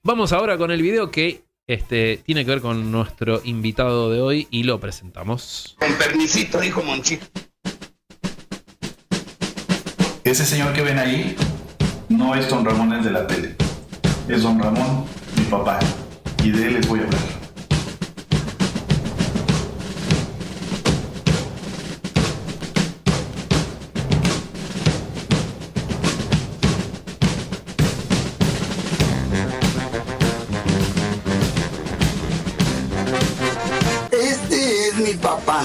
Vamos ahora con el video que tiene que ver con nuestro invitado de hoy y lo presentamos. Con permisito, dijo Monchito. Ese señor que ven ahí no es don Ramón el de la tele. Es don Ramón, mi papá. Y de él les voy a hablar. Este es mi papá.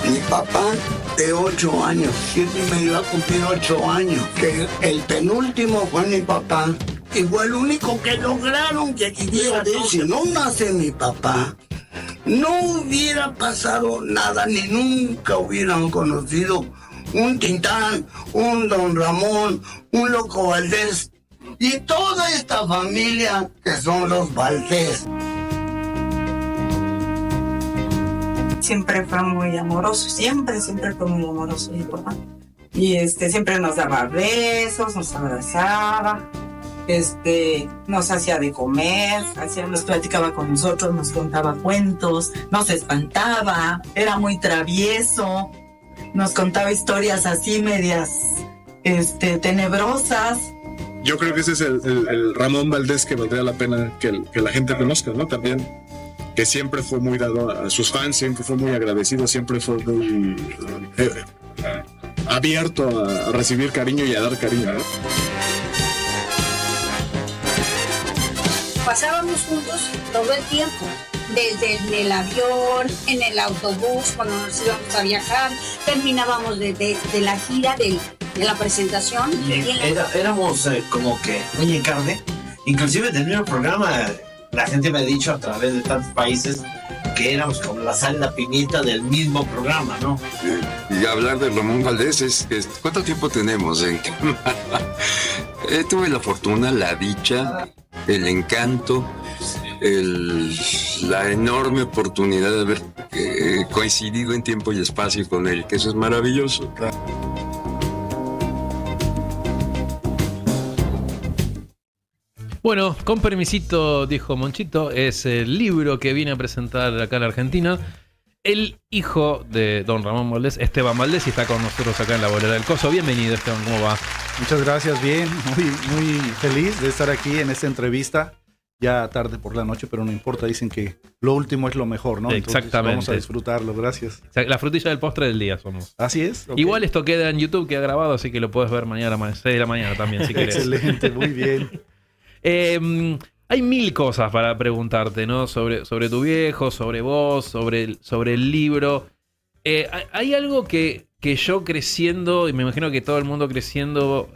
Mi papá de 8 años. 7 y medio va a cumplir 8 años. Que el penúltimo fue mi papá. Y fue el único que lograron que viviera de él. Si no nace mi papá, no hubiera pasado nada, ni nunca hubieran conocido un Tintán, un Don Ramón, un Loco Valdés y toda esta familia que son los Valdés. Siempre fue muy amoroso, siempre fue muy amoroso mi papá. Y siempre nos daba besos, nos abrazaba, nos hacía de comer, nos platicaba con nosotros, nos contaba cuentos, nos espantaba, era muy travieso, nos contaba historias así medias, tenebrosas. Yo creo que ese es el Ramón Valdés que valdría la pena que la gente conozca, ¿no? También, que siempre fue muy dado a sus fans, siempre fue muy agradecido, siempre fue muy abierto a recibir cariño y a dar cariño, ¿no? Pasábamos juntos todo el tiempo, desde en el avión, en el autobús, cuando nos íbamos a viajar, terminábamos de la gira, de la presentación. Éramos como que muy en carne, inclusive en el mismo programa. La gente me ha dicho a través de tantos países que éramos como la sal y la pimienta del mismo programa, ¿no? Y hablar de Ramón Valdés ¿cuánto tiempo tenemos en cámara? Tuve la fortuna, la dicha, el encanto, la enorme oportunidad de haber coincidido en tiempo y espacio con él, que eso es maravilloso. Bueno, con permisito, dijo Monchito, es el libro que viene a presentar acá en la Argentina. El hijo de don Ramón Valdés, Esteban Valdés, y está con nosotros acá en la Bolera del Coso. Bienvenido, Esteban, ¿cómo va? Muchas gracias, bien. Muy feliz de estar aquí en esta entrevista. Ya tarde por la noche, pero no importa. Dicen que lo último es lo mejor, ¿no? Entonces, exactamente. Vamos a disfrutarlo, gracias. La frutilla del postre del día somos. Así es. Okay. Igual esto queda en YouTube, queda grabado, así que lo puedes ver mañana a las 6 de la mañana también, si querés. Excelente, muy bien. Hay mil cosas para preguntarte, ¿no? Sobre tu viejo, sobre vos, sobre el libro. Hay algo que yo creciendo, y me imagino que todo el mundo creciendo,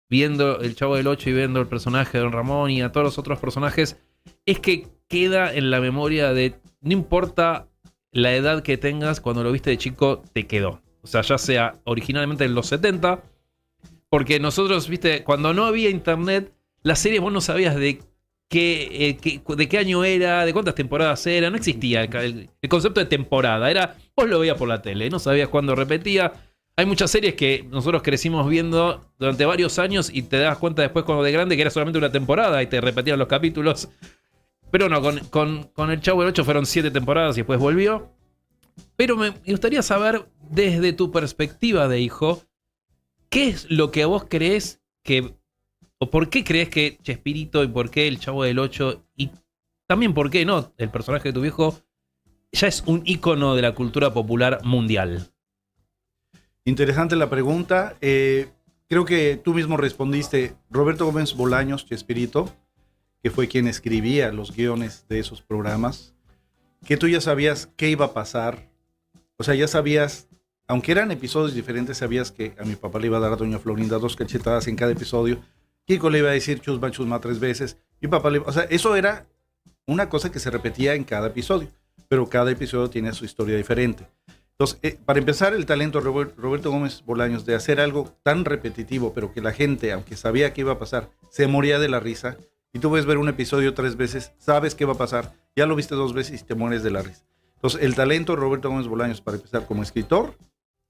viendo El Chavo del Ocho y viendo el personaje de Don Ramón y a todos los otros personajes, es que queda en la memoria de, no importa la edad que tengas, cuando lo viste de chico, te quedó. O sea, ya sea originalmente en los 70, porque nosotros, viste, cuando no había internet, la serie vos no sabías de qué año era, de cuántas temporadas era, no existía el concepto de temporada, vos lo veías por la tele, no sabías cuándo repetía. Hay muchas series que nosotros crecimos viendo durante varios años y te das cuenta después cuando de grande que era solamente una temporada y te repetían los capítulos. Pero no, con El Chavo del Ocho fueron 7 temporadas y después volvió. Pero me gustaría saber, desde tu perspectiva de hijo, ¿qué es lo que vos crees que... ¿O por qué crees que Chespirito y por qué El Chavo del Ocho y también por qué no el personaje de tu viejo ya es un ícono de la cultura popular mundial? Interesante la pregunta. Creo que tú mismo respondiste. Roberto Gómez Bolaños, Chespirito, que fue quien escribía los guiones de esos programas, que tú ya sabías qué iba a pasar. O sea, ya sabías, aunque eran episodios diferentes, sabías que a mi papá le iba a dar a doña Florinda 2 cachetadas en cada episodio. Kiko le iba a decir chusma, chusma 3 veces. Mi papá o sea, eso era una cosa que se repetía en cada episodio. Pero cada episodio tiene su historia diferente. Entonces, para empezar, el talento de Roberto Gómez Bolaños de hacer algo tan repetitivo, pero que la gente, aunque sabía que iba a pasar, se moría de la risa. Y tú ves ver un episodio 3 veces, sabes qué va a pasar, ya lo viste 2 veces y te mueres de la risa. Entonces, el talento de Roberto Gómez Bolaños, para empezar, como escritor,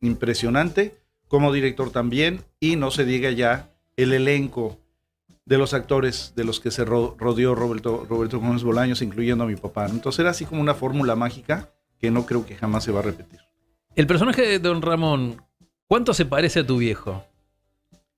impresionante, como director también, y no se diga ya el elenco. de los actores de los que se rodeó Roberto Gómez Bolaños, incluyendo a mi papá. Entonces era así como una fórmula mágica que no creo que jamás se va a repetir. El personaje de Don Ramón, ¿cuánto se parece a tu viejo?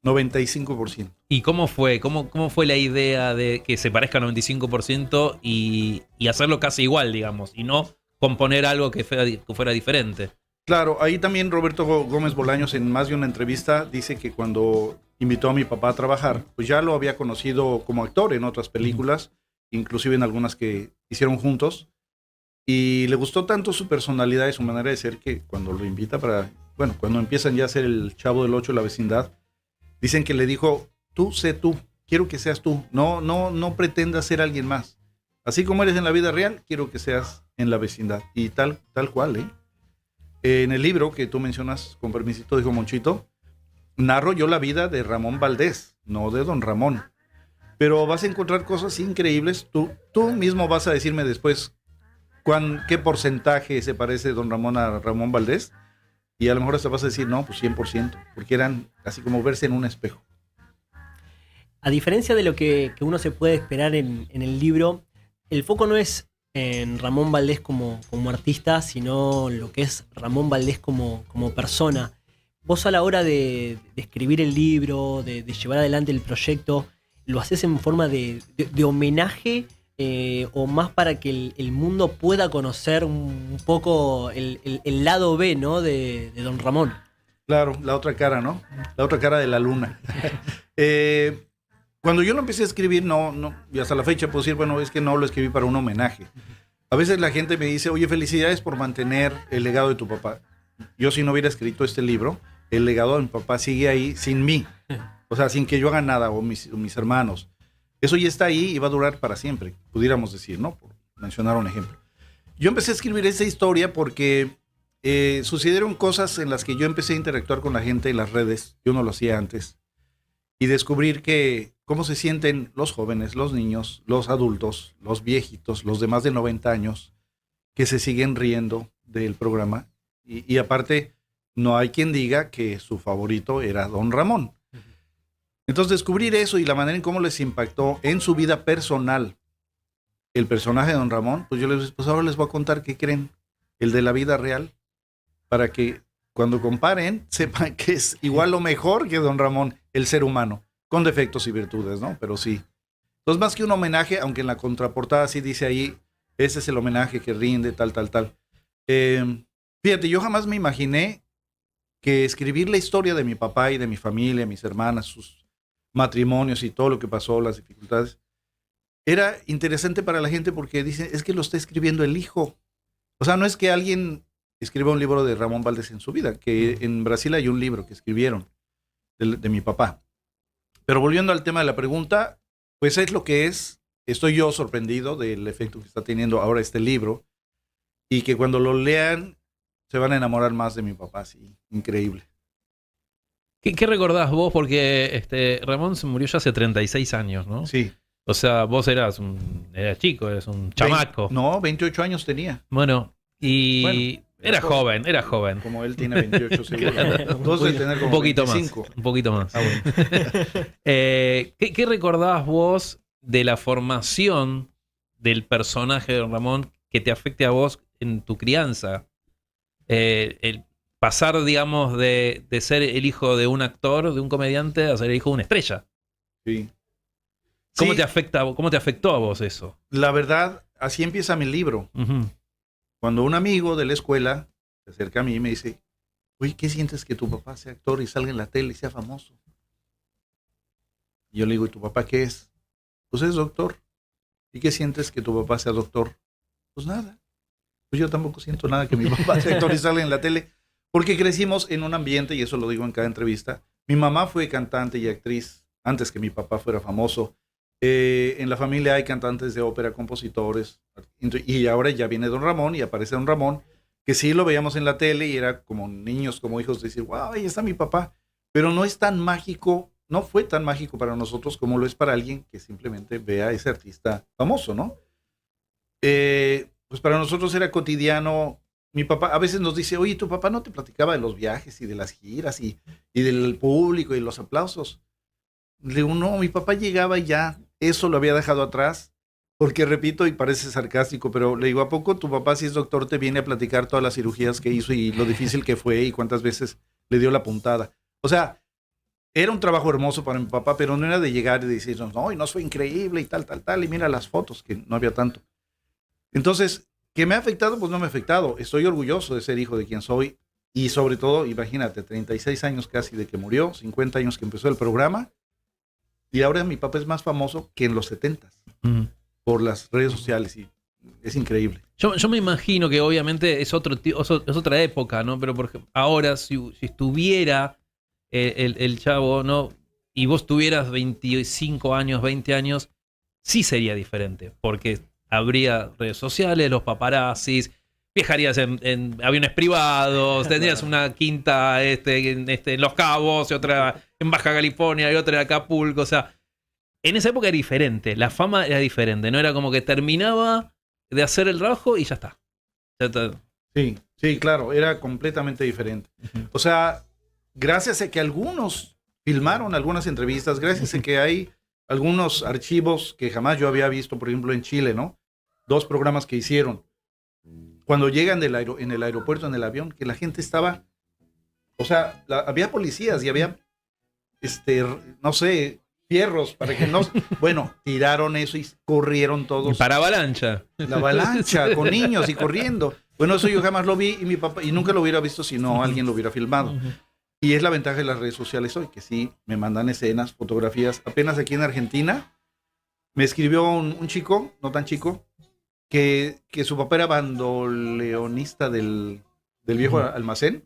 95%. ¿Y cómo fue? ¿Cómo fue la idea de que se parezca al 95% y hacerlo casi igual, digamos, y no componer algo que fuera diferente? Claro, ahí también Roberto Gómez Bolaños en más de una entrevista dice que cuando invitó a mi papá a trabajar, pues ya lo había conocido como actor en otras películas, inclusive en algunas que hicieron juntos, y le gustó tanto su personalidad y su manera de ser que cuando lo invita cuando empiezan ya a ser el Chavo del Ocho, La Vecindad, dicen que le dijo, tú sé tú, quiero que seas tú, no pretendas ser alguien más. Así como eres en la vida real, quiero que seas en La Vecindad. Y tal cual, ¿eh? En el libro que tú mencionas, con permisito, dijo Monchito, narro yo la vida de Ramón Valdés, no de Don Ramón. Pero vas a encontrar cosas increíbles. Tú mismo vas a decirme después qué porcentaje se parece Don Ramón a Ramón Valdés. Y a lo mejor hasta vas a decir, no, pues 100%, porque eran así como verse en un espejo. A diferencia de lo que uno se puede esperar en el libro, el foco no es en Ramón Valdés como artista, sino lo que es Ramón Valdés como persona. Vos a la hora de escribir el libro, de llevar adelante el proyecto, ¿lo haces en forma de homenaje o más para que el mundo pueda conocer un poco el lado B, ¿no? de Don Ramón? Claro, la otra cara, ¿no? La otra cara de la luna. Cuando yo lo empecé a escribir, y hasta la fecha puedo decir, bueno, es que no lo escribí para un homenaje. A veces la gente me dice, oye, felicidades por mantener el legado de tu papá. Yo si no hubiera escrito este libro, el legado de mi papá sigue ahí sin mí. O sea, sin que yo haga nada, o mis hermanos. Eso ya está ahí y va a durar para siempre, pudiéramos decir, ¿no? Por mencionar un ejemplo. Yo empecé a escribir esa historia porque sucedieron cosas en las que yo empecé a interactuar con la gente en las redes. Yo no lo hacía antes. Y descubrir cómo se sienten los jóvenes, los niños, los adultos, los viejitos, los de más de 90 años, que se siguen riendo del programa. Y aparte, no hay quien diga que su favorito era Don Ramón. Entonces, descubrir eso y la manera en cómo les impactó en su vida personal el personaje de Don Ramón, pues yo les dije, pues ahora les voy a contar qué creen, el de la vida real, para que cuando comparen sepan que es igual o mejor que Don Ramón, el ser humano, con defectos y virtudes, ¿no? Pero sí. Entonces, más que un homenaje, aunque en la contraportada sí dice ahí, ese es el homenaje que rinde, tal. Fíjate, yo jamás me imaginé que escribir la historia de mi papá y de mi familia, mis hermanas, sus matrimonios y todo lo que pasó, las dificultades, era interesante para la gente porque dicen, es que lo está escribiendo el hijo. O sea, no es que alguien escriba un libro de Ramón Valdés en su vida, que en Brasil hay un libro que escribieron de mi papá. Pero volviendo al tema de la pregunta, pues es lo que es. Estoy yo sorprendido del efecto que está teniendo ahora este libro y que cuando lo lean se van a enamorar más de mi papá, sí, increíble. ¿Qué recordás vos? Porque Ramón se murió ya hace 36 años, ¿no? Sí. O sea, vos eras chico, eras un chamaco. 28 años tenía. Bueno, era joven. Como él tiene 28 seguro. Entonces tener como un poquito 25. más. Un poquito más. Ah, bueno. ¿Qué recordás vos de la formación del personaje de Don Ramón que te afecte a vos en tu crianza? El pasar, digamos, de ser el hijo de un actor, de un comediante, a ser el hijo de una estrella. Sí. ¿Cómo Sí. te afectó a vos eso? La verdad, así empieza mi libro. Uh-huh. Cuando un amigo de la escuela se acerca a mí y me dice, oye, ¿qué sientes que tu papá sea actor y salga en la tele y sea famoso? Y yo le digo, ¿y tu papá qué es? Pues es doctor. ¿Y qué sientes que tu papá sea doctor? Pues nada. Pues yo tampoco siento nada que mi papá sea actor y salga en la tele. Porque crecimos en un ambiente, y eso lo digo en cada entrevista, mi mamá fue cantante y actriz antes que mi papá fuera famoso. En la familia hay cantantes de ópera, compositores, y ahora ya viene Don Ramón y aparece Don Ramón, que sí lo veíamos en la tele y era como niños, como hijos, decir, wow, ahí está mi papá. Pero no es tan mágico, no fue tan mágico para nosotros como lo es para alguien que simplemente vea a ese artista famoso, ¿no? Pues para nosotros era cotidiano. Mi papá a veces nos dice, oye, ¿tu papá no te platicaba de los viajes y de las giras y del público y los aplausos? Le digo, no, mi papá llegaba y ya eso lo había dejado atrás, porque repito, y parece sarcástico, pero le digo, ¿a poco tu papá, si es doctor, te viene a platicar todas las cirugías que hizo y lo difícil que fue y cuántas veces le dio la puntada? O sea, era un trabajo hermoso para mi papá, pero no era de llegar y decirnos, no, y nos fue increíble y tal, y mira las fotos, que no había tanto. Entonces, ¿qué me ha afectado? Pues no me ha afectado. Estoy orgulloso de ser hijo de quien soy y sobre todo, imagínate, 36 años casi de que murió, 50 años que empezó el programa y ahora mi papá es más famoso que en los 70s por las redes sociales y es increíble. Yo me imagino que obviamente es otra época, ¿no? Pero por ejemplo, ahora si estuviera el chavo, ¿no? Y vos tuvieras 25 años, 20 años, sí sería diferente, porque habría redes sociales, los paparazzis, viajarías en aviones privados, tendrías una quinta en Los Cabos, y otra en Baja California, y otra en Acapulco, o sea, en esa época era diferente, la fama era diferente, no era como que terminaba de hacer el trabajo y ya está. Sí, claro, era completamente diferente. O sea, gracias a que algunos filmaron algunas entrevistas, gracias a que hay algunos archivos que jamás yo había visto, por ejemplo en Chile, ¿no? 2 programas que hicieron. Cuando llegan en el aeropuerto, en el avión, que la gente estaba, o sea, había policías y había, no sé, fierros para que no, bueno, tiraron eso y corrieron todos. Y para avalancha. La avalancha, con niños y corriendo. Bueno, eso yo jamás lo vi y mi papá, y nunca lo hubiera visto si no alguien lo hubiera filmado. Y es la ventaja de las redes sociales hoy, que sí, me mandan escenas, fotografías. Apenas aquí en Argentina, me escribió un chico, no tan chico, que su papá era bandoleonista del viejo almacén,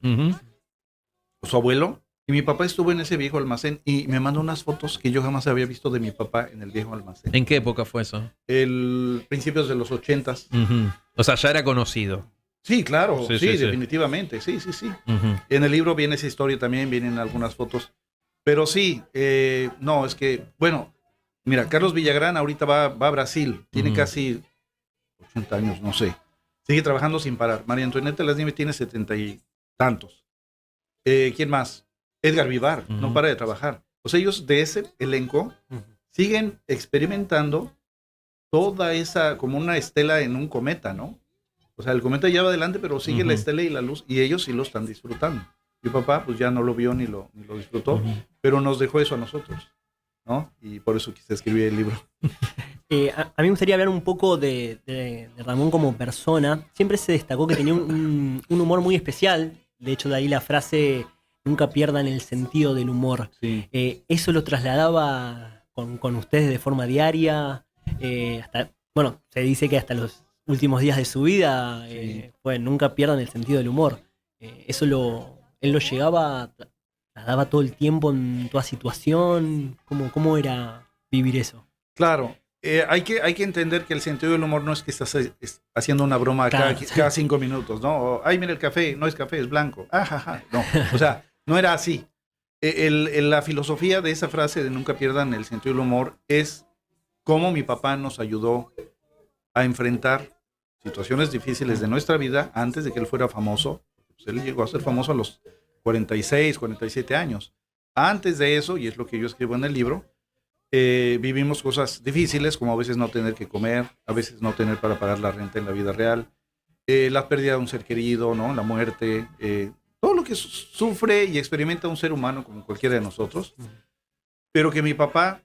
su abuelo, y mi papá estuvo en ese viejo almacén y me mandó unas fotos que yo jamás había visto de mi papá en el viejo almacén. ¿En qué época fue eso? Principios de los 80s. O sea, ya era conocido. Sí, claro, sí, sí. definitivamente, sí. En el libro viene esa historia también, vienen algunas fotos, pero sí, no, es que, bueno, mira, Carlos Villagrán ahorita va a Brasil, tiene casi 80 años, no sé, sigue trabajando sin parar. María Antonieta Las Nieves tiene 70 y tantos. ¿Quién más? Edgar Vivar, no para de trabajar. O sea, ellos de ese elenco siguen experimentando toda esa, como una estela en un cometa, ¿no? O sea, el cometa ya va adelante, pero sigue la estela y la luz, y ellos sí lo están disfrutando. Mi papá, pues ya no lo vio ni lo disfrutó, pero nos dejó eso a nosotros, ¿no? Y por eso quise escribir el libro. A mí me gustaría hablar un poco de Ramón como persona. Siempre se destacó que tenía un humor muy especial. De hecho, de ahí la frase, nunca pierdan el sentido del humor. Sí. ¿Eso lo trasladaba con ustedes de forma diaria? Bueno, se dice que hasta los últimos días de su vida, nunca pierdan el sentido del humor. Eso él lo llegaba, trasladaba todo el tiempo en toda situación. ¿Cómo era vivir eso? Claro, hay que entender que el sentido del humor no es que estás haciendo una broma cada 5 minutos, ¿no? O, ay, mira el café, no es café, es blanco. No, o sea, no era así. La filosofía de esa frase de nunca pierdan el sentido del humor es cómo mi papá nos ayudó a enfrentar situaciones difíciles de nuestra vida antes de que él fuera famoso. Pues él llegó a ser famoso a los 46, 47 años. Antes de eso, y es lo que yo escribo en el libro, vivimos cosas difíciles, como a veces no tener que comer, a veces no tener para pagar la renta en la vida real, la pérdida de un ser querido, ¿no? La muerte, todo lo que sufre y experimenta un ser humano como cualquiera de nosotros, pero que mi papá,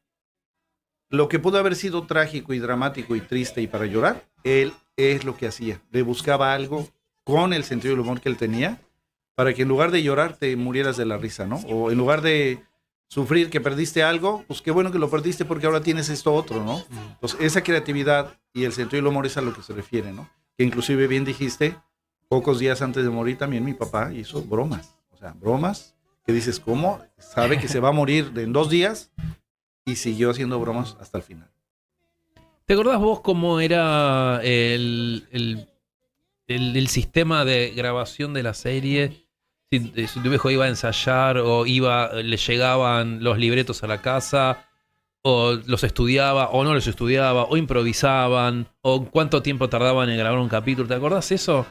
lo que pudo haber sido trágico y dramático y triste y para llorar, él es lo que hacía. Le buscaba algo con el sentido del humor que él tenía para que en lugar de llorar te murieras de la risa, ¿no? O en lugar de sufrir que perdiste algo, pues qué bueno que lo perdiste porque ahora tienes esto otro, ¿no? Entonces esa creatividad y el sentido del humor es a lo que se refiere, ¿no? Que inclusive bien dijiste, pocos días antes de morir también mi papá hizo bromas. O sea, bromas que dices, ¿cómo? Sabe que se va a morir en 2 días y siguió haciendo bromas hasta el final. ¿Te acordás vos cómo era el sistema de grabación de la serie? Si tu viejo iba a ensayar o le llegaban los libretos a la casa, o los estudiaba o no los estudiaba, o improvisaban, o cuánto tiempo tardaban en grabar un capítulo. ¿Te acordás eso?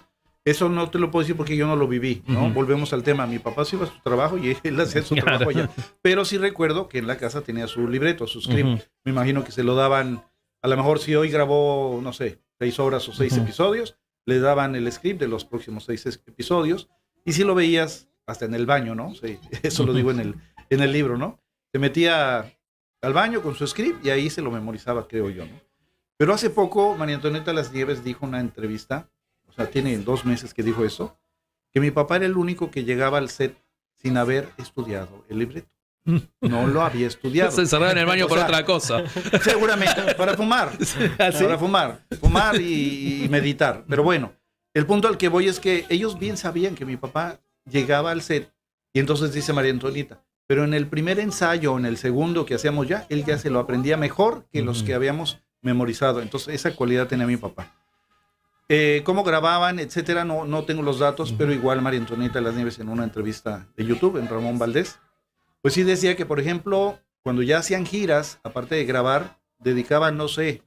Eso no te lo puedo decir porque yo no lo viví, ¿no? Ujú. Volvemos al tema. Mi papá se iba a su trabajo y él hacía su Claro. trabajo allá. Pero sí recuerdo que en la casa tenía su libreto, su script. Ujú. Me imagino que se lo daban, a lo mejor si hoy grabó, no sé, 6 horas o 6 Ujú. episodios, le daban el script de los próximos 6 episodios. Y si lo veías hasta en el baño, ¿no? Sí, eso lo digo en el libro, ¿no? Se metía al baño con su script y ahí se lo memorizaba, creo yo, ¿no? Pero hace poco María Antonieta Las Nieves dijo en una entrevista, o sea, tiene 2 meses que dijo eso, que mi papá era el único que llegaba al set sin haber estudiado el libreto. No lo había estudiado. Se encerraba en el baño O por sea, otra cosa. Seguramente, para fumar. ¿Así? Para fumar y meditar. Pero bueno, el punto al que voy es que ellos bien sabían que mi papá llegaba al set y entonces dice María Antonieta, pero en el primer ensayo, en el segundo que hacíamos ya, él ya se lo aprendía mejor que los que habíamos memorizado. Entonces esa cualidad tenía mi papá. Cómo grababan, etcétera, no tengo los datos, pero igual María Antonieta Las Nieves en una entrevista de YouTube, en Ramón Valdés, pues sí decía que, por ejemplo, cuando ya hacían giras, aparte de grabar, dedicaban, no sé,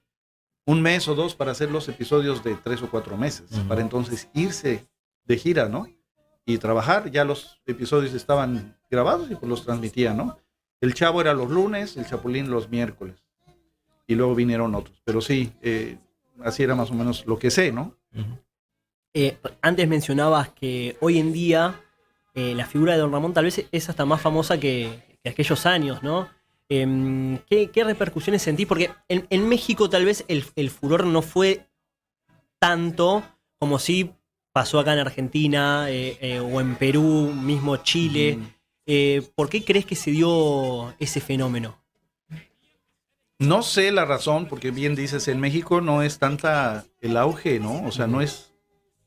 1 mes o 2 para hacer los episodios de 3 o 4 meses, para entonces irse de gira, ¿no? Y trabajar, ya los episodios estaban grabados y pues los transmitían, ¿no? El Chavo era los lunes, el Chapulín los miércoles, y luego vinieron otros, pero sí, así era más o menos lo que sé, ¿no? Antes mencionabas que hoy en día la figura de Don Ramón tal vez es hasta más famosa que aquellos años, ¿no? ¿Qué repercusiones sentís? Porque en México tal vez el furor no fue tanto como si pasó acá en Argentina o en Perú, mismo Chile. ¿Por qué crees que se dio ese fenómeno? No sé la razón, porque bien dices, en México no es tanta el auge, ¿no? O sea, no es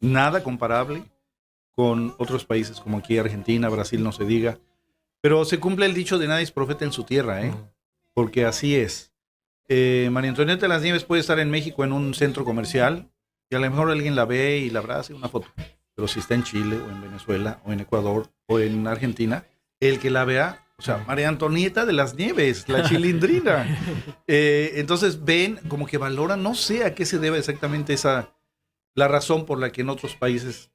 nada comparable con otros países como aquí Argentina, Brasil, no se diga. Pero se cumple el dicho de nadie es profeta en su tierra, ¿eh? Porque así es. María Antonieta Las Nieves puede estar en México en un centro comercial y a lo mejor alguien la ve y la abraza y una foto. Pero si está en Chile o en Venezuela o en Ecuador o en Argentina, el que la vea, o sea, María Antonieta de Las Nieves, la chilindrina. Entonces ven, como que valoran, no sé a qué se debe exactamente la razón por la que en otros países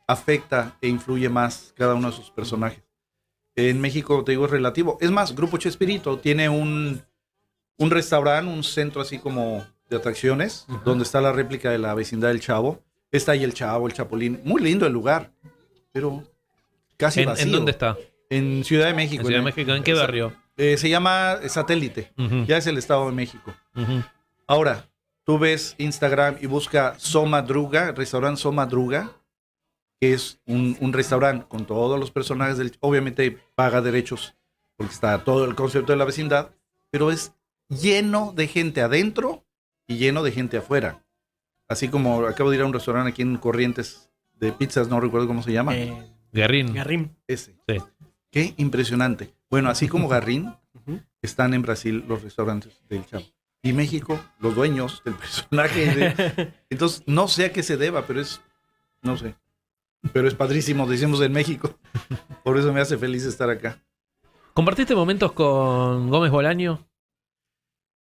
afecta e influye más cada uno de sus personajes. En México, te digo, es relativo. Es más, Grupo Chespirito tiene un restaurante, un centro así como de atracciones, donde está la réplica de la vecindad del Chavo. Está ahí el Chavo, el Chapulín. Muy lindo el lugar, pero casi vacío. ¿En dónde está? En Ciudad de México. En Ciudad de México, ¿en qué barrio? Se llama Satélite. Ujú. Ya es el Estado de México. Ujú. Ahora, tú ves Instagram y busca Somadruga, restaurante Somadruga, que es un restaurante con todos los personajes obviamente paga derechos, porque está todo el concepto de la vecindad, pero es lleno de gente adentro y lleno de gente afuera. Así como acabo de ir a un restaurante aquí en Corrientes de pizzas, no recuerdo cómo se llama. Garrín. Garrín. Ese. Sí. Qué impresionante. Bueno, así como Garrín, están en Brasil los restaurantes del Chavo. Y México, los dueños del personaje. Entonces, no sé a qué se deba, pero no sé. Pero es padrísimo, decimos en México. Por eso me hace feliz estar acá. ¿Compartiste momentos con Gómez Bolaño?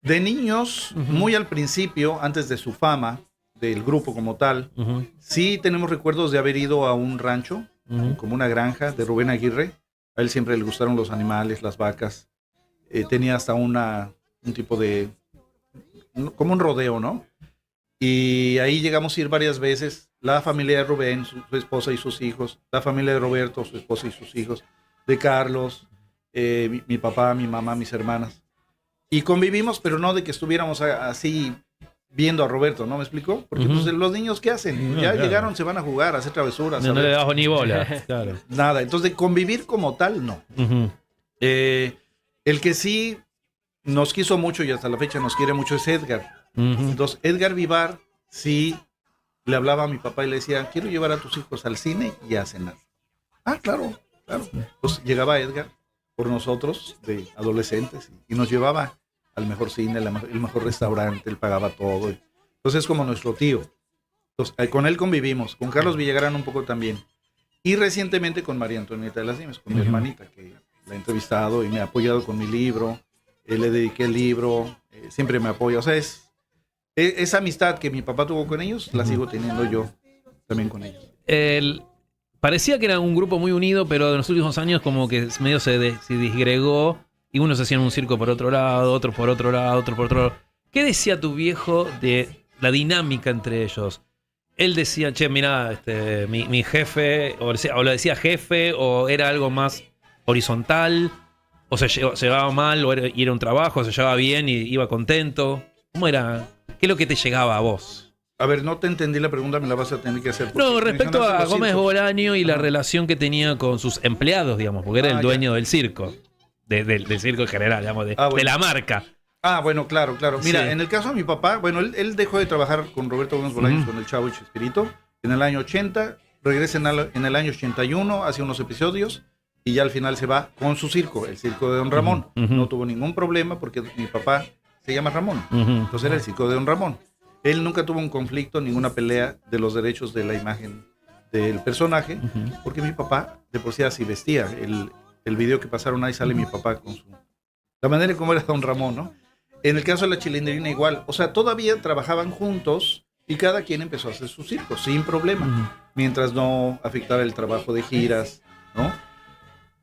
De niños, muy al principio, antes de su fama, del grupo como tal, sí tenemos recuerdos de haber ido a un rancho, como una granja de Rubén Aguirre. A él siempre le gustaron los animales, las vacas. Tenía hasta un tipo de, como un rodeo, ¿no? Y ahí llegamos a ir varias veces. La familia de Rubén, su esposa y sus hijos. La familia de Roberto, su esposa y sus hijos. De Carlos, mi papá, mi mamá, mis hermanas. Y convivimos, pero no de que estuviéramos así viendo a Roberto, ¿no? ¿Me explico? Porque pues, los niños, ¿qué hacen? Ya claro. llegaron, se van a jugar, a hacer travesuras. No le das ni bola. Claro. Nada, entonces de convivir como tal, no. El que sí nos quiso mucho y hasta la fecha nos quiere mucho es Edgar. Entonces Edgar Vivar sí le hablaba a mi papá y le decía, quiero llevar a tus hijos al cine y a cenar. Ah, claro. Entonces llegaba Edgar por nosotros de adolescentes y nos llevaba al mejor cine, el mejor restaurante, él pagaba todo. Entonces es como nuestro tío. Entonces, con él convivimos, con Carlos Villagrán un poco también. Y recientemente con María Antonieta de Las Nieves, con mi hermanita, que la he entrevistado y me ha apoyado con mi libro. Le dediqué el libro, siempre me apoya. O sea, esa amistad que mi papá tuvo con ellos, la sigo teniendo yo también con ellos. parecía que era un grupo muy unido, pero en los últimos años como que medio se disgregó y unos hacían un circo por otro lado, otros por otro lado, otros por otro lado. ¿Qué decía tu viejo de la dinámica entre ellos? Él decía, che, mirá, mi jefe, o lo decía jefe, o era algo más horizontal, o se llevaba mal, y era un trabajo, se llevaba bien y iba contento. ¿Cómo era? ¿Qué es lo que te llegaba a vos? A ver, no te entendí la pregunta, me la vas a tener que hacer. No, respecto a Gómez circos. Bolaño y la relación que tenía con sus empleados, digamos, porque era el dueño del circo. Del circo en general, digamos, de la marca. Ah, bueno, claro. Mira, Sí. en el caso de mi papá, bueno, él dejó de trabajar con Roberto Gómez Bolaños, con el Chavo y Chespirito, en el año 80, regresa en el año 81, hace unos episodios, y ya al final se va con su circo, el circo de Don Ramón. No tuvo ningún problema porque mi papá se llama Ramón, entonces era el circo de Don Ramón. Él nunca tuvo un conflicto, ninguna pelea de los derechos de la imagen del personaje, porque mi papá de por sí así vestía. El video que pasaron ahí sale mi papá con la manera en cómo era Don Ramón, ¿no? En el caso de la Chilindrina igual, o sea, todavía trabajaban juntos y cada quien empezó a hacer su circo sin problema, mientras no afectara el trabajo de giras, ¿no?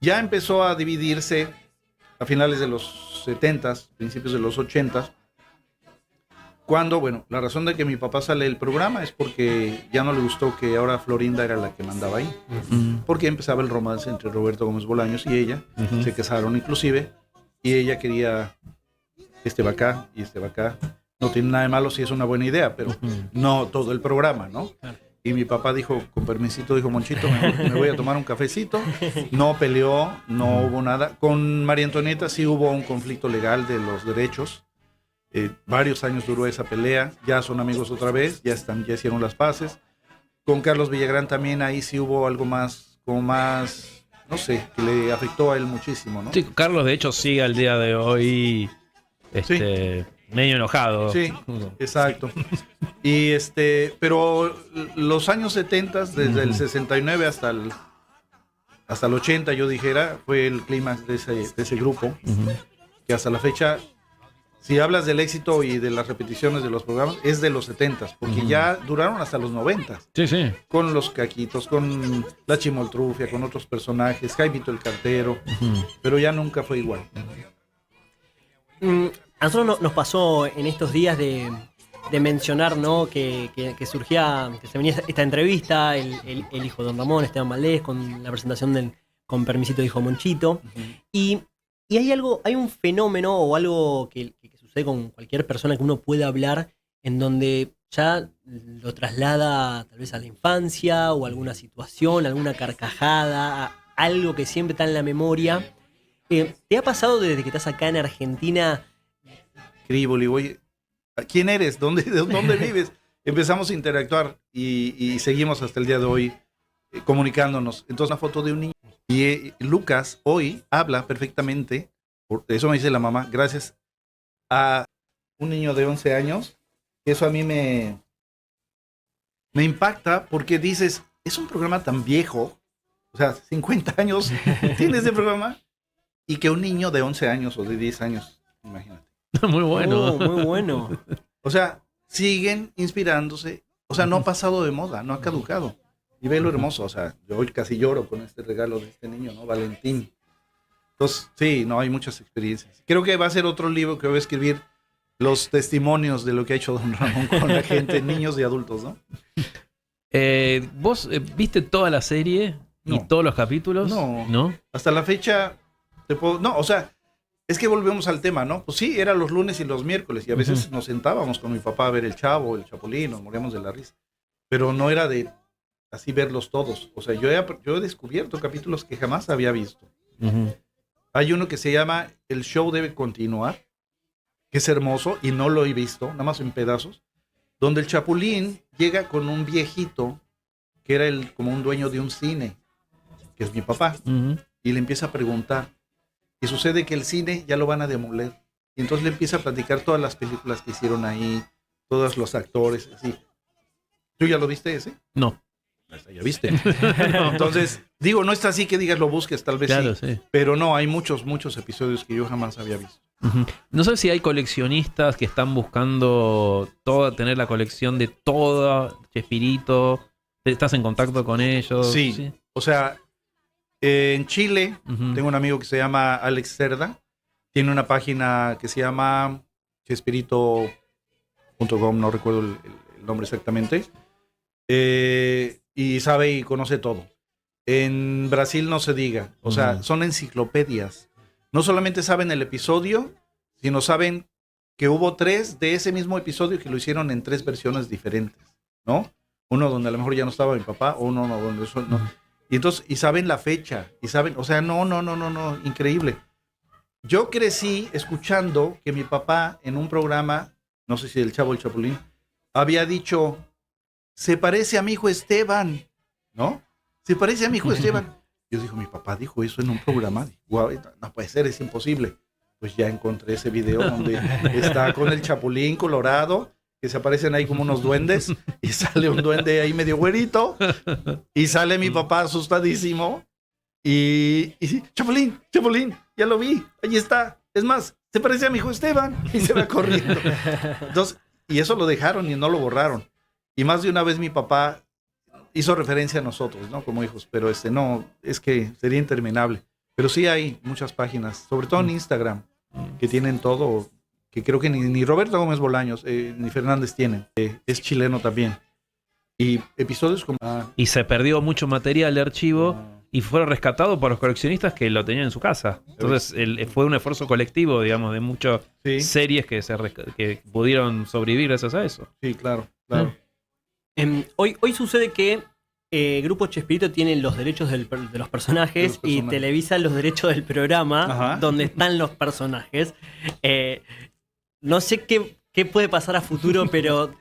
Ya empezó a dividirse a finales de los 70s, principios de los 80s, cuando, bueno, la razón de que mi papá sale del programa es porque ya no le gustó que ahora Florinda era la que mandaba ahí, porque empezaba el romance entre Roberto Gómez Bolaños y ella, se casaron inclusive, y ella quería este va acá y este va acá. No tiene nada de malo si es una buena idea, pero no todo el programa, ¿no? Y mi papá dijo, con permisito, dijo, Monchito, me voy a tomar un cafecito. No peleó, no hubo nada. Con María Antonieta sí hubo un conflicto legal de los derechos. Varios años duró esa pelea. Ya son amigos otra vez, ya hicieron las paces. Con Carlos Villagrán también ahí sí hubo algo más, como más, no sé, que le afectó a él muchísimo, ¿no? Sí, Carlos de hecho sigue al día de hoy medio enojado. Sí, exacto. Y pero los años 70, desde el 69 hasta el 80, yo dijera, fue el clímax de ese grupo, que hasta la fecha, si hablas del éxito y de las repeticiones de los programas, es de los 70, porque ya duraron hasta los 90. Sí. Con los Caquitos, con la Chimoltrufia, con otros personajes, Jaimito el Cartero, pero ya nunca fue igual. A nosotros nos pasó en estos días de mencionar, ¿no? que surgía, que se venía esta entrevista, el hijo de Don Ramón, Esteban Valdés, con la presentación con permisito dijo Monchito. Y hay un fenómeno o algo que sucede con cualquier persona que uno puede hablar, en donde ya lo traslada tal vez a la infancia o a alguna situación, alguna carcajada, algo que siempre está en la memoria. ¿Te ha pasado desde que estás acá en Argentina? Crívoli, oye, ¿quién eres? ¿De dónde vives? Empezamos a interactuar y seguimos hasta el día de hoy comunicándonos. Entonces, una foto de un niño. Y Lucas hoy habla perfectamente, eso me dice la mamá, gracias a un niño de 11 años. Eso a mí me impacta porque dices, es un programa tan viejo, o sea, 50 años tiene ese programa, y que un niño de 11 años o de 10 años, imagínate. Muy bueno. Muy bueno. O sea, siguen inspirándose. O sea, no ha pasado de moda, no ha caducado. Y ve lo hermoso. O sea, yo hoy casi lloro con este regalo de este niño, ¿no? Valentín. Entonces, sí, no, hay muchas experiencias. Creo que va a ser otro libro que voy a escribir, los testimonios de lo que ha hecho Don Ramón con la gente, niños y adultos, ¿no? ¿Vos viste toda la serie y No. todos los capítulos? No. Hasta la fecha, no, o sea, es que volvemos al tema, ¿no? Pues sí, eran los lunes y los miércoles, y a veces nos sentábamos con mi papá a ver el Chavo, el Chapulín, nos moríamos de la risa. Pero no era de así verlos todos. O sea, yo he descubierto capítulos que jamás había visto. Hay uno que se llama El show debe continuar, que es hermoso y no lo he visto, nada más en pedazos, donde el Chapulín llega con un viejito que era como un dueño de un cine, que es mi papá, y le empieza a preguntar. Y sucede que el cine ya lo van a demoler. Y entonces le empieza a platicar todas las películas que hicieron ahí, todos los actores, así. ¿Tú ya lo viste ese? No. Ya viste. Entonces, digo, no está así que digas lo busques, tal vez Claro, sí. sí. Pero no, hay muchos episodios que yo jamás había visto. No sé si hay coleccionistas que están buscando tener la colección de todo Chespirito, ¿Estás en contacto con ellos? Sí. O sea, en Chile Ujú. tengo un amigo que se llama Alex Cerda. Tiene una página que se llama chespirito.com, no recuerdo el nombre exactamente. Y sabe y conoce todo. En Brasil no se diga. O sea, Ujú. son enciclopedias. No solamente saben el episodio, sino saben que hubo 3 de ese mismo episodio que lo hicieron en 3 versiones diferentes, ¿no? Uno donde a lo mejor ya no estaba mi papá, o uno no, donde eso no. Y saben la fecha, y saben, o sea, no, increíble. Yo crecí escuchando que mi papá en un programa, no sé si el Chavo el Chapulín, había dicho, se parece a mi hijo Esteban, ¿no? Se parece a mi hijo Esteban. Yo digo, mi papá dijo eso en un programa. Digo, wow, no puede ser, es imposible. Pues ya encontré ese video donde está con el Chapulín Colorado, que se aparecen ahí como unos duendes, y sale un duende ahí medio güerito, y sale mi papá asustadísimo, y sí, Chapulín, ya lo vi, ahí está. Es más, se parece a mi hijo Esteban, y se va corriendo. Entonces, y eso lo dejaron y no lo borraron. Y más de una vez mi papá hizo referencia a nosotros, ¿no? Como hijos, pero no, es que sería interminable. Pero sí hay muchas páginas, sobre todo en Instagram, que tienen todo, que creo que ni Roberto Gómez Bolaños, ni Fernández tienen. Es chileno también. Y episodios como... Y se perdió mucho material de archivo y fueron rescatados por los coleccionistas que lo tenían en su casa. Entonces fue un esfuerzo colectivo, digamos, de muchas series que pudieron sobrevivir gracias a eso. Sí, claro. Hoy sucede que Grupo Chespirito tiene los derechos de los personajes y Televisa los derechos del programa donde están los personajes. No sé qué puede pasar a futuro, pero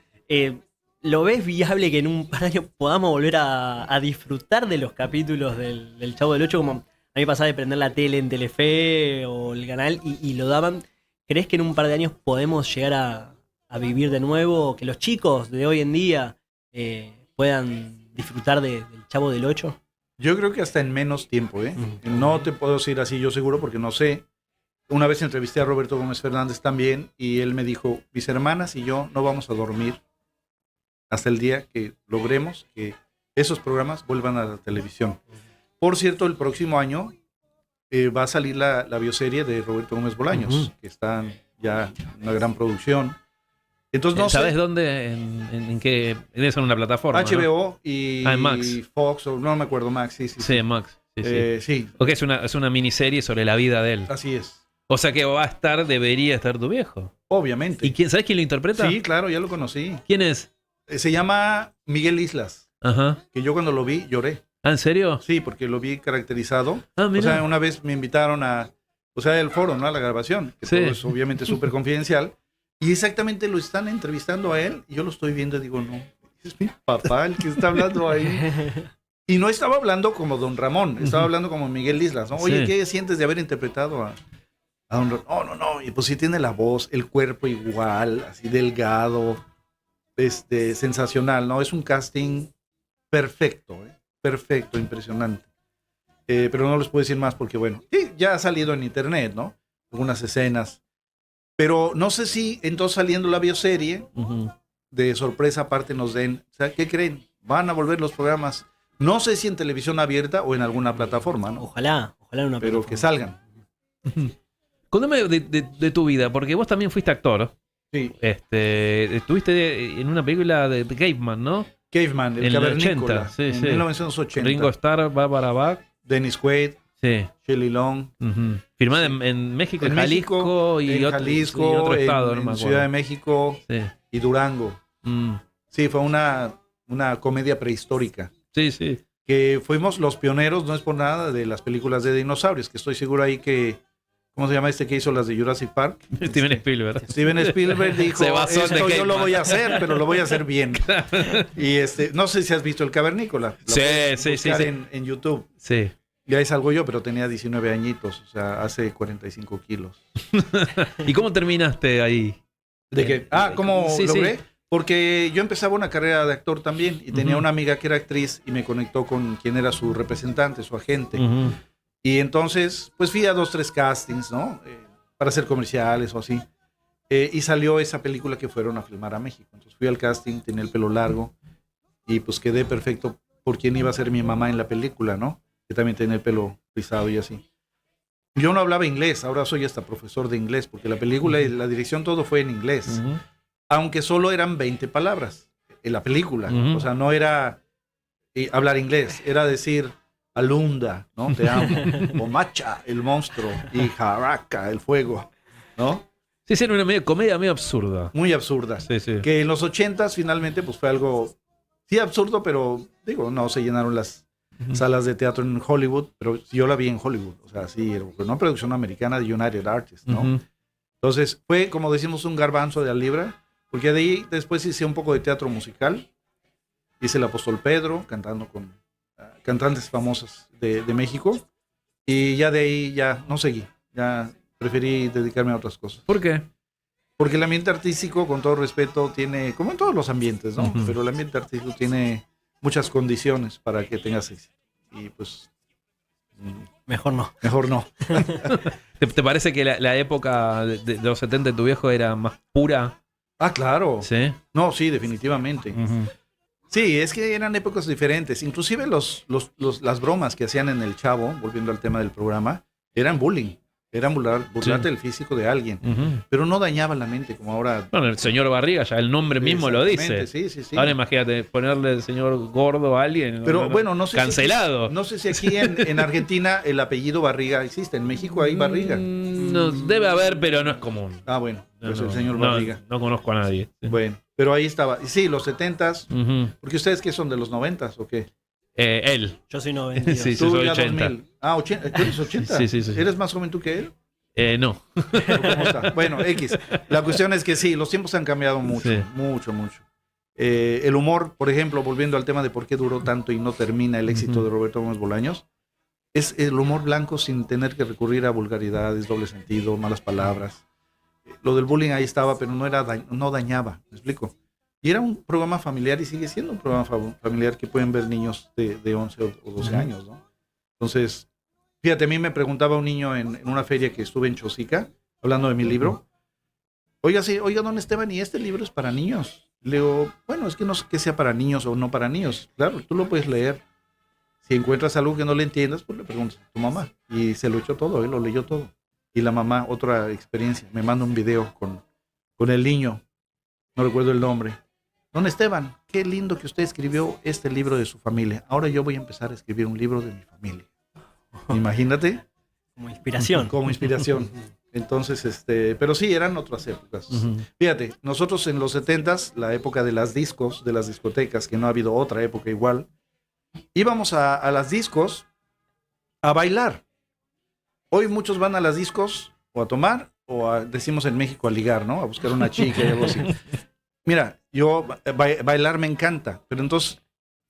¿lo ves viable que en un par de años podamos volver a disfrutar de los capítulos del Chavo del Ocho? Como a mí me pasaba de prender la tele en Telefe o el canal y lo daban. ¿Crees que en un par de años podemos llegar a vivir de nuevo? Que los chicos de hoy en día puedan disfrutar del Chavo del Ocho. Yo creo que hasta en menos tiempo, ¿eh? No te puedo decir así yo seguro porque no sé. Una vez entrevisté a Roberto Gómez Fernández también y él me dijo, mis hermanas y yo no vamos a dormir hasta el día que logremos que esos programas vuelvan a la televisión. Por cierto, el próximo año va a salir la bioserie de Roberto Gómez Bolaños, que está ya en una gran producción. Entonces, no ¿Sabes sé, dónde? ¿En qué? Debe ser una plataforma, HBO, ¿no? y en Max. Fox, o no me acuerdo, Max, sí. Sí, en Max. Sí. Sí, Ok, es una miniserie sobre la vida de él. así es. O sea que debería estar tu viejo. Obviamente. ¿Y sabes quién lo interpreta? Sí, claro, ya lo conocí. ¿Quién es? Se llama Miguel Islas, Ajá. que yo cuando lo vi lloré. ¿Ah, en serio? Sí, porque lo vi caracterizado. Ah, mira. O sea, una vez me invitaron el foro, ¿no? A la grabación, que Sí. todo es obviamente súper confidencial. Y exactamente lo están entrevistando a él, y yo lo estoy viendo y digo, no, es mi papá el que está hablando ahí. Y no estaba hablando como Don Ramón, estaba hablando como Miguel Islas, ¿no? Oye, Sí. ¿qué sientes de haber interpretado a Don Ramón? No, y pues sí tiene la voz, el cuerpo igual, así delgado, sensacional, ¿no? Es un casting perfecto, perfecto, impresionante. Pero no les puedo decir más porque, bueno, sí, ya ha salido en internet, ¿no? Algunas escenas. Pero no sé si entonces saliendo la bioserie, de sorpresa aparte nos den, o sea, ¿qué creen? Van a volver los programas, no sé si en televisión abierta o en alguna plataforma, ¿no? Ojalá en una Pero plataforma. que salgan. Contame de tu vida, porque vos también fuiste actor. Sí. Estuviste en una película de Caveman, ¿no? Caveman, el En el Cavernícola, 80, sí, en sí. 1980. Ringo Starr, Barbara Bach. Dennis Quaid, Sí. Shelley Long. Ujú. Filmada en México, en Jalisco, México, y en otro, Jalisco, y otro estado, en no me acuerdo. Ciudad de México Sí. y Durango. Mm. Sí, fue una comedia prehistórica. Sí, sí. Que fuimos los pioneros, no es por nada, de las películas de dinosaurios, que estoy seguro ahí que, ¿cómo se llama este que hizo las de Jurassic Park? Steven Spielberg. Steven Spielberg dijo, Se basó en esto The yo Caveman. lo voy a hacer, pero lo voy a hacer bien. Y no sé si has visto El Cavernícola. Lo Sí, puedes sí, buscar sí. en YouTube. Sí. Y ahí salgo yo, pero tenía 19 añitos, o sea, hace 45 kilos. ¿Y cómo terminaste ahí? ¿De qué? ¿Cómo Sí, logré? sí. Porque yo empezaba una carrera de actor también y tenía Ujú. una amiga que era actriz y me conectó con quien era su representante, su agente. Ujú. Y entonces, pues fui a 2, 3 castings, ¿no? Para hacer comerciales o así. Y salió esa película que fueron a filmar a México. Entonces fui al casting, tenía el pelo largo. y pues quedé perfecto por quién iba a ser mi mamá en la película, ¿no? Que también tenía el pelo rizado y así. Yo no hablaba inglés, ahora soy hasta profesor de inglés, porque la película y la dirección todo fue en inglés, aunque solo eran 20 palabras en la película, o sea, no era hablar inglés, era decir alunda, ¿no? Te amo, o macha, el monstruo, y jaraca, el fuego, ¿no? Sí, era una comedia medio absurda. Muy absurda. Sí, sí. Que en los 80s finalmente pues fue algo, sí absurdo, pero digo, no se llenaron las salas de teatro en Hollywood, pero yo la vi en Hollywood, o sea, sí, era una producción americana de United Artists, ¿no? Entonces fue, como decimos, un garbanzo de la libra, porque de ahí después hice un poco de teatro musical, hice El Apóstol Pedro, cantando con cantantes famosas de México, y ya de ahí ya no seguí, ya preferí dedicarme a otras cosas. ¿Por qué? Porque el ambiente artístico, con todo respeto, tiene, como en todos los ambientes, ¿no? Pero el ambiente artístico tiene muchas condiciones para que tengas éxito. Y pues... Mejor no. Mejor no. ¿Te parece que la época de los 70 de tu viejo era más pura? Ah, claro. ¿Sí? No, sí, definitivamente. Sí, es que eran épocas diferentes. Inclusive las bromas que hacían en El Chavo, volviendo al tema del programa, eran bullying. Eran burlarte del físico de alguien. Pero no dañaban la mente como ahora. Bueno, el señor Barriga, ya el nombre mismo lo dice. Sí, sí, sí. Ahora imagínate ponerle el señor gordo a alguien. Pero bueno, no sé. Cancelado. No sé si aquí en Argentina el apellido Barriga existe. En México hay Barriga. No, debe haber, pero no es común. Ah, bueno. Pues No, el señor Barriga. No conozco a nadie. Bueno, pero ahí estaba. Y sí, los 70s. Porque ustedes, ¿qué son? ¿De los 90s o qué? Él. Yo soy 92. Sí, Tú soy ya 80. 2000. Ah, 80. ¿Tú eres 80? Sí, sí, sí. ¿Eres más joven tú que él? No. ¿Cómo está? Bueno, X. La cuestión es que sí, los tiempos han cambiado mucho, Sí. mucho. El humor, por ejemplo, volviendo al tema de por qué duró tanto y no termina el éxito de Roberto Gómez Bolaños, es el humor blanco sin tener que recurrir a vulgaridades, doble sentido, malas palabras. Lo del bullying ahí estaba, pero no dañaba, ¿me explico? Y era un programa familiar y sigue siendo un programa familiar que pueden ver niños de 11 o 12 años, ¿no? Entonces, fíjate, a mí me preguntaba un niño en una feria que estuve en Chosica, hablando de mi libro, oiga, don Esteban, ¿y este libro es para niños? Le digo, bueno, es que no sé que sea para niños o no para niños. Claro, tú lo puedes leer. Si encuentras algo que no le entiendas, pues le preguntas a tu mamá. Y se lo echó todo, él lo leyó todo. Y la mamá, otra experiencia, me manda un video con el niño, no recuerdo el nombre. Don Esteban, qué lindo que usted escribió este libro de su familia. Ahora yo voy a empezar a escribir un libro de mi familia. Imagínate. Como inspiración. Como inspiración. Entonces, pero sí, eran otras épocas. Fíjate, nosotros en los 70s, la época de las discos, de las discotecas, que no ha habido otra época igual, íbamos a las discos a bailar. Hoy muchos van a las discos o a tomar, decimos en México, a ligar, ¿no? A buscar una chica y algo así. Mira, yo bailar me encanta, pero entonces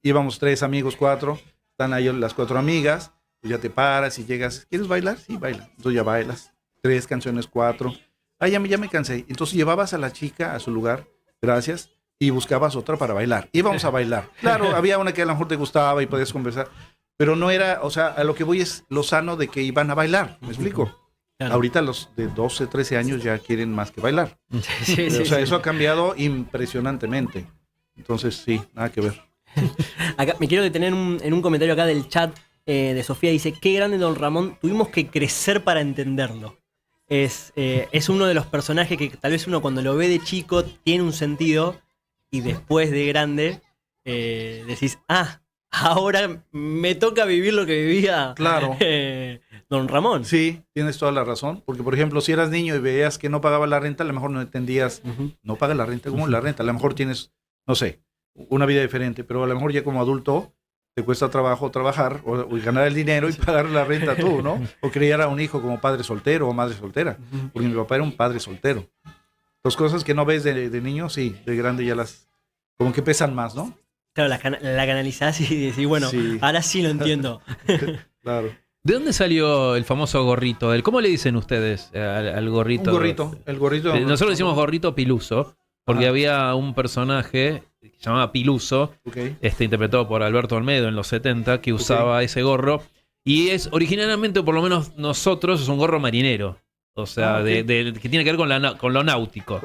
íbamos 3 amigos, 4, están ahí las 4 amigas, pues ya te paras y llegas, ¿quieres bailar? Sí, baila. Entonces ya bailas, 3 canciones, 4. Ah, ya me cansé. Entonces llevabas a la chica a su lugar, gracias, y buscabas otra para bailar. Íbamos a bailar. Claro, había una que a lo mejor te gustaba y podías conversar, pero no era, o sea, a lo que voy es lo sano de que iban a bailar, ¿me explico? Claro. Ahorita los de 12, 13 años ya quieren más que bailar. Sí, o sea, eso ha cambiado impresionantemente. Entonces, sí, nada que ver. Acá me quiero detener en un comentario acá del chat de Sofía. Dice, qué grande don Ramón, tuvimos que crecer para entenderlo. Es uno de los personajes que tal vez uno cuando lo ve de chico tiene un sentido y después de grande decís, ahora me toca vivir lo que vivía claro. Don Ramón. Sí, tienes toda la razón. Porque, por ejemplo, si eras niño y veías que no pagaba la renta, a lo mejor no entendías, no paga la renta, ¿cómo la renta? A lo mejor tienes, no sé, una vida diferente, pero a lo mejor ya como adulto te cuesta trabajo trabajar o ganar el dinero y pagar la renta tú, ¿no? O criar a un hijo como padre soltero o madre soltera. Porque mi papá era un padre soltero. Las cosas que no ves de niño, sí, de grande ya las, como que pesan más, ¿no? Claro, la canalizás y decís, bueno, sí. Ahora sí lo entiendo. Claro. ¿De dónde salió el famoso gorrito? ¿Cómo le dicen ustedes al gorrito? Un gorrito. El gorrito. Nosotros decimos gorrito Piluso, porque había un personaje que se llamaba Piluso, interpretado por Alberto Olmedo en los 70, que usaba ese gorro. Y es originalmente, por lo menos nosotros, es un gorro marinero. O sea, que tiene que ver con lo náutico.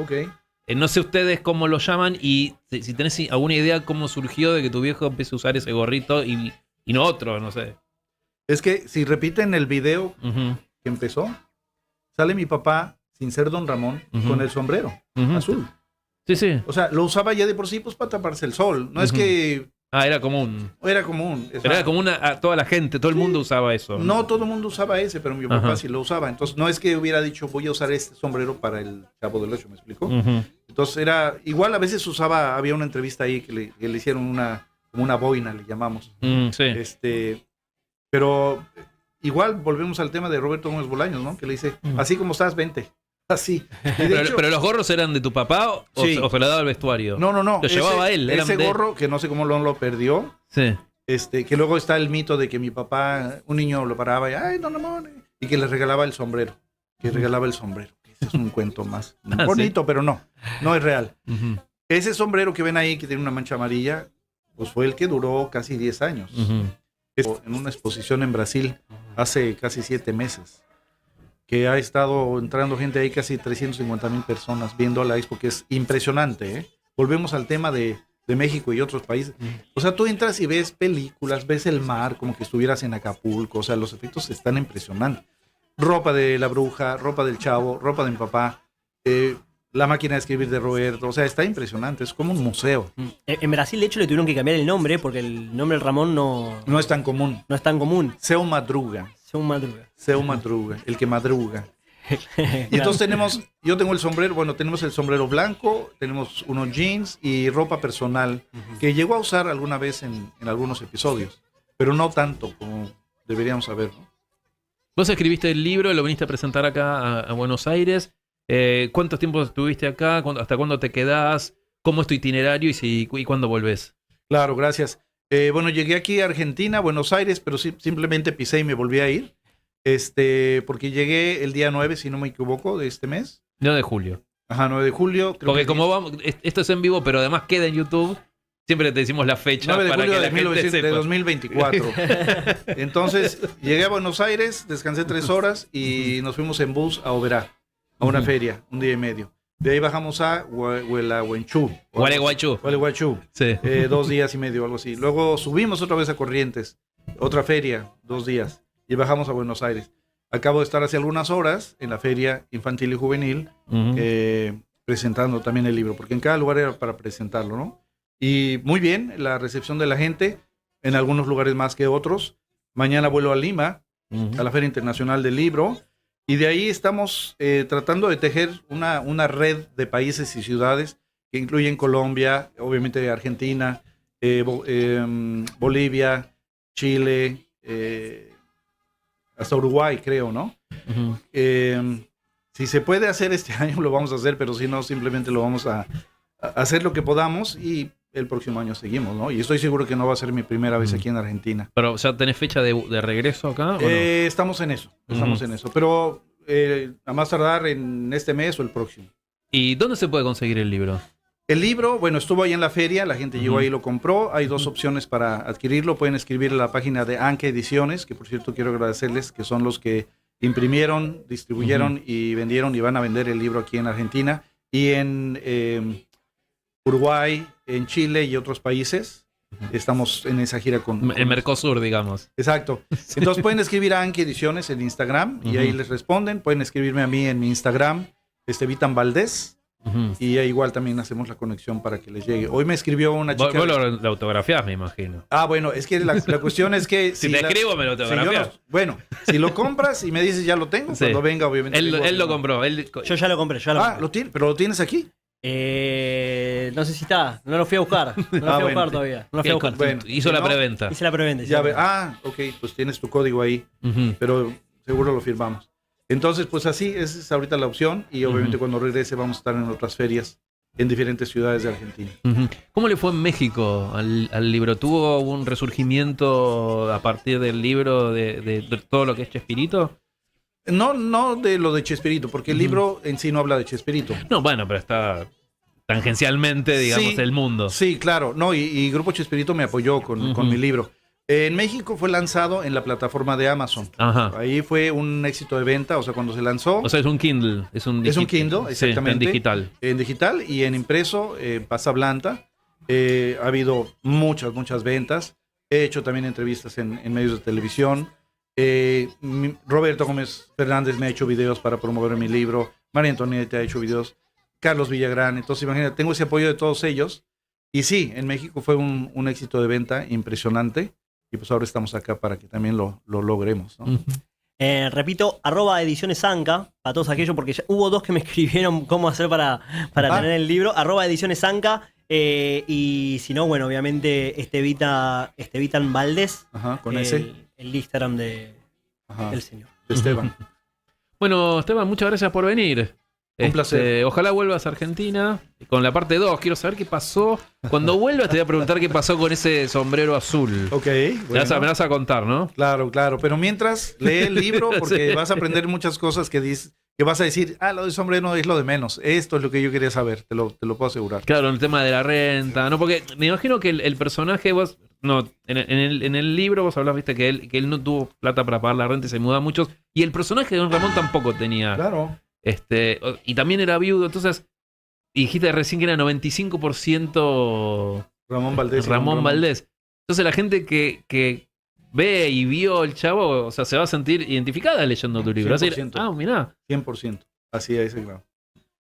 no sé ustedes cómo lo llaman y si tenés alguna idea cómo surgió de que tu viejo empiece a usar ese gorrito y no otro, no sé. Es que si repiten el video Ujú, que empezó, sale mi papá, sin ser Don Ramón, Ujú. con el sombrero ujú. azul. Sí, sí. O sea, lo usaba ya de por sí pues para taparse el sol. No es Ujú. que Ah, era común. era común. Pero era común a toda la gente, todo el mundo usaba eso. No todo el mundo usaba ese, pero mi papá Ajá. sí lo usaba. Entonces, no es que hubiera dicho, voy a usar este sombrero para el Chavo del Ocho, ¿me explico? Ujú. Entonces, era, igual a veces usaba, había una entrevista ahí que le hicieron como una boina, le llamamos. Sí. Pero igual volvemos al tema de Roberto Gómez Bolaños, ¿no? Que le dice, así como estás, vente. Así. Y de Pero, hecho, pero los gorros eran de tu papá o Sí. se lo daba al vestuario. no. Lo llevaba él. eran Ese de- gorro, que no sé cómo lo perdió, Sí. que luego está el mito de que mi papá, un niño lo paraba y, ay, don Ramón, y que le regalaba el sombrero. Que regalaba el sombrero. Ese es un cuento más Ah, bonito, pero no es real. Ujú, Ese sombrero que ven ahí, que tiene una mancha amarilla, pues fue el que duró casi 10 años. ujú. En una exposición en Brasil hace casi 7 meses, que ha estado entrando gente ahí, casi 350,000 personas viendo la expo, que es impresionante, ¿eh? Volvemos al tema de México y otros países. O sea, tú entras y ves películas, ves el mar como que estuvieras en Acapulco, o sea, los efectos están impresionantes. Ropa de la bruja, ropa del chavo, ropa de mi papá, la máquina de escribir de Roberto, o sea, está impresionante, es como un museo. En Brasil, de hecho, le tuvieron que cambiar el nombre porque el nombre del Ramón no No es tan común. es tan común. Seu Madruga. Seu Madruga. Seu Madruga, el que madruga. Y entonces yo tengo el sombrero, bueno, tenemos el sombrero blanco, tenemos unos jeans y ropa personal que llegó a usar alguna vez en algunos episodios, pero no tanto como deberíamos saber, ¿no? Vos escribiste el libro, lo viniste a presentar acá a Buenos Aires. ¿Cuánto tiempo estuviste acá? ¿Hasta cuándo te quedás? ¿Cómo es tu itinerario y cuándo volvés? Claro, gracias. Bueno, llegué aquí a Argentina, Buenos Aires, pero simplemente pisé y me volví a ir, porque llegué el día 9, si no me equivoco, de este mes. 9 de julio. Ajá, 9 de julio. creo Porque que como vamos, esto es en vivo, pero además queda en YouTube, siempre te decimos la fecha 9 de para julio que la de, gente 1900 de sepa. 2024. Entonces, llegué a Buenos Aires, descansé 3 horas y nos fuimos en bus a Oberá, a una feria, un día y medio. De ahí bajamos a Huelahuenchú. Gualeguaychú. Gualeguaychú. Sí. 2 días y medio, algo así. Luego subimos otra vez a Corrientes, otra feria, 2 días. Y bajamos a Buenos Aires. Acabo de estar hace algunas horas en la feria infantil y juvenil, Ujú. presentando también el libro, porque en cada lugar era para presentarlo, ¿no? Y muy bien, la recepción de la gente, en algunos lugares más que otros. Mañana vuelo a Lima, Ujú. a la Feria Internacional del Libro, y de ahí estamos tratando de tejer una red de países y ciudades que incluyen Colombia, obviamente Argentina, Bolivia, Chile, hasta Uruguay, creo, ¿no? Ujú. Si se puede hacer este año, lo vamos a hacer, pero si no, simplemente lo vamos a hacer lo que podamos y el próximo año seguimos, ¿no? Y estoy seguro que no va a ser mi primera vez aquí en Argentina. Pero, ¿ya tenés fecha de regreso acá? ¿O no? Estamos en eso, pero a más tardar en este mes o el próximo. ¿Y dónde se puede conseguir el libro? El libro, bueno, estuvo ahí en la feria, la gente llegó Ujú. ahí y lo compró. Hay 2 opciones para adquirirlo. Pueden escribir a la página de Anke Ediciones, que por cierto quiero agradecerles, que son los que imprimieron, distribuyeron y vendieron y van a vender el libro aquí en Argentina y en Uruguay, en Chile y otros países. Estamos en esa gira con El Mercosur, digamos. Exacto. Entonces pueden escribir a Anke Ediciones en Instagram y ahí Ujú. les responden. Pueden escribirme a mí en mi Instagram, Vitan Valdés, Ujú. y ahí igual también hacemos la conexión para que les llegue. Hoy me escribió una Vos, chica. vos lo autografiás, me imagino. Ah, bueno, es que la cuestión es que Si te escribo, me lo si yo autografiás. bueno, si lo compras y me dices ya lo tengo, Sí. cuando venga, obviamente. Él digo, lo compró. Yo ya lo compré, pero lo tienes aquí. No sé si está, no lo fui a buscar. No lo fui a bueno. buscar todavía. No lo fui a buscar. Bueno, hizo si la no, preventa. Hice la preventa. Ya ok, pues tienes tu código ahí, Ujú. pero seguro lo firmamos. Entonces, pues así, esa es ahorita la opción y obviamente Ujú. cuando regrese vamos a estar en otras ferias en diferentes ciudades de Argentina. Ujú. ¿Cómo le fue en México al libro? ¿Tuvo un resurgimiento a partir del libro de todo lo que es Chespirito? No de lo de Chespirito, porque el Ujú. libro en sí no habla de Chespirito. No, bueno, pero está tangencialmente, digamos, Sí, el mundo. Sí, claro. No, y Grupo Chespirito me apoyó con Ujú. mi libro. En México fue lanzado en la plataforma de Amazon. Ajá. Ahí fue un éxito de venta, o sea, cuando se lanzó. O sea, es un Kindle. Es un Kindle, exactamente. Sí, en digital. En digital y en impreso, pasta blanda. Ha habido muchas ventas. He hecho también entrevistas en medios de televisión. Roberto Gómez Fernández me ha hecho videos para promover mi libro. María Antonieta ha hecho videos. Carlos Villagrán. Entonces, imagínate, tengo ese apoyo de todos ellos. Y sí, en México fue un éxito de venta impresionante. Y pues ahora estamos acá para que también lo logremos, ¿no? Repito, @ediciones Anca, para todos aquellos, porque ya hubo dos que me escribieron cómo hacer para tener el libro, @ediciones Anca, y si no, bueno, obviamente Estevitan Valdés, con ese. El Instagram del señor. De Esteban. Bueno, Esteban, muchas gracias por venir. Un placer. Ojalá vuelvas a Argentina con la parte 2. Quiero saber qué pasó. Cuando vuelvas te voy a preguntar qué pasó con ese sombrero azul. Ok. Bueno. Me vas a contar, ¿no? Claro. Pero mientras, lee el libro porque sí, vas a aprender muchas cosas que vas a decir, lo del sombrero es lo de menos. Esto es lo que yo quería saber, te lo puedo asegurar. Claro, el tema de la renta, ¿no? Porque me imagino que el personaje, vos... No, en el libro vos hablás, viste, que él no tuvo plata para pagar la renta y se mudó a muchos. Y el personaje de Don Ramón tampoco tenía... Claro. Y también era viudo, entonces dijiste recién que era 95% Ramón Valdés. Entonces la gente que ve y vio el Chavo, o sea, se va a sentir identificada leyendo tu libro. 100%. Mirá. 100%. Así es, claro.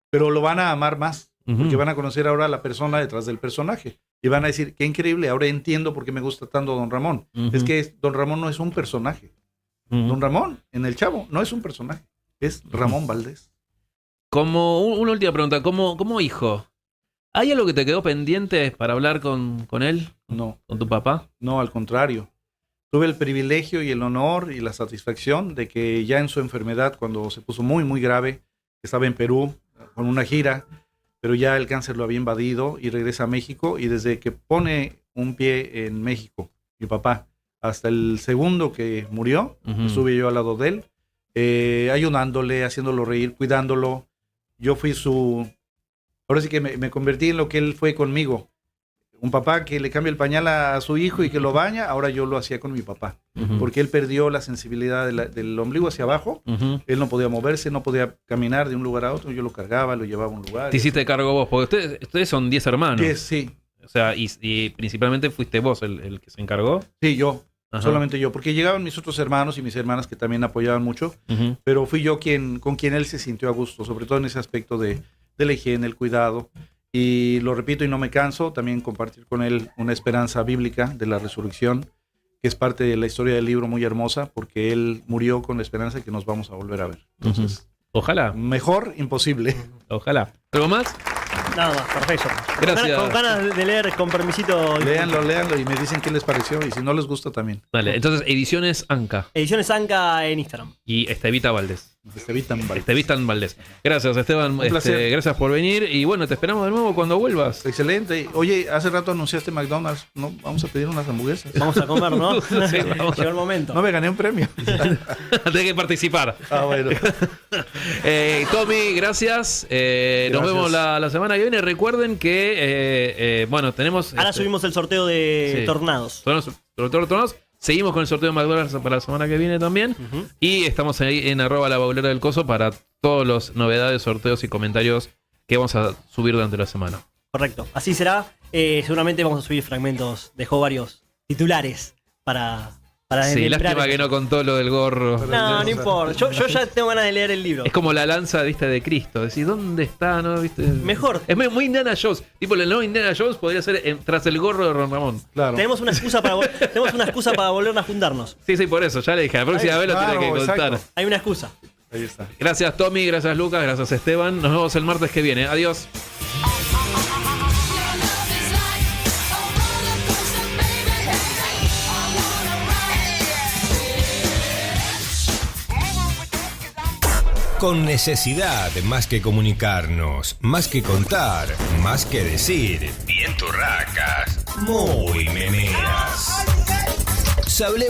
Pero lo van a amar más, porque van a conocer ahora a la persona detrás del personaje. Y van a decir, qué increíble, ahora entiendo por qué me gusta tanto Don Ramón. Es que Don Ramón no es un personaje. Don Ramón, en el Chavo, no es un personaje. Es Ramón Valdés. Como una última pregunta, como hijo, ¿hay algo que te quedó pendiente para hablar con él? No. ¿Con tu papá? No, al contrario. Tuve el privilegio y el honor y la satisfacción de que ya en su enfermedad, cuando se puso muy, muy grave, estaba en Perú con una gira, pero ya el cáncer lo había invadido y regresa a México, y desde que pone un pie en México, mi papá, hasta el segundo que murió, estuve yo al lado de él, ayudándole, haciéndolo reír, cuidándolo. Yo fui ahora sí que me convertí en lo que él fue conmigo. Un papá que le cambia el pañal a su hijo y que lo baña, ahora yo lo hacía con mi papá. Porque él perdió la sensibilidad del ombligo hacia abajo. Él no podía moverse, no podía caminar de un lugar a otro. Yo lo cargaba, lo llevaba a un lugar. Te hiciste cargo vos, porque ustedes son 10 hermanos. 10, sí. O sea, y principalmente fuiste vos el que se encargó. Sí, yo. Solamente yo, porque llegaban mis otros hermanos y mis hermanas que también apoyaban mucho, pero fui yo con quien él se sintió a gusto, sobre todo en ese aspecto de la higiene, el cuidado, y lo repito y no me canso, también compartir con él una esperanza bíblica de la resurrección, que es parte de la historia del libro muy hermosa, porque él murió con la esperanza de que nos vamos a volver a ver. Entonces, ojalá. Mejor imposible. Ojalá. ¿Algo más? Nada más, perfecto. Gracias. Con ganas de leer, con permisito. Léanlo y me dicen qué les pareció, y si no les gusta también. Dale, entonces Ediciones Anca. Ediciones Anca en Instagram. Y Estevitan Valdés. Estevitan Valdés. Gracias, Esteban. Gracias por venir. Y bueno, te esperamos de nuevo cuando vuelvas. Excelente. Oye, hace rato anunciaste McDonald's. ¿No? Vamos a pedir unas hamburguesas. Vamos a comer, ¿no? Sí, llegó el momento. No me gané un premio. Tenés que participar. Bueno. Tommy, gracias. Nos vemos la semana que viene. Recuerden que, bueno, tenemos... Ahora subimos el sorteo de Tornados. Tornados. Seguimos con el sorteo de McDonald's para la semana que viene también. Y estamos ahí en @labaulera del coso para todas las novedades, sorteos y comentarios que vamos a subir durante la semana. Correcto. Así será. Seguramente vamos a subir fragmentos. Dejó varios titulares para sí, lástima que no contó lo del gorro. No importa. Yo ya tengo ganas de leer el libro. Es como la lanza, viste, de Cristo. Decís, ¿dónde está? ¿No? ¿Viste? Mejor. Es muy Indiana Jones. Tipo, el nuevo Indiana Jones podría ser tras el gorro de Don Ramón. Claro. Tenemos una excusa para volver a juntarnos. Sí, por eso. Ya le dije. La próxima vez lo tiene que contar. Exacto. Hay una excusa. Ahí está. Gracias, Tommy. Gracias, Lucas. Gracias, Esteban. Nos vemos el martes que viene. Adiós. Con necesidad, más que comunicarnos, más que contar, más que decir. Bien turracas, muy meneas. Sablemos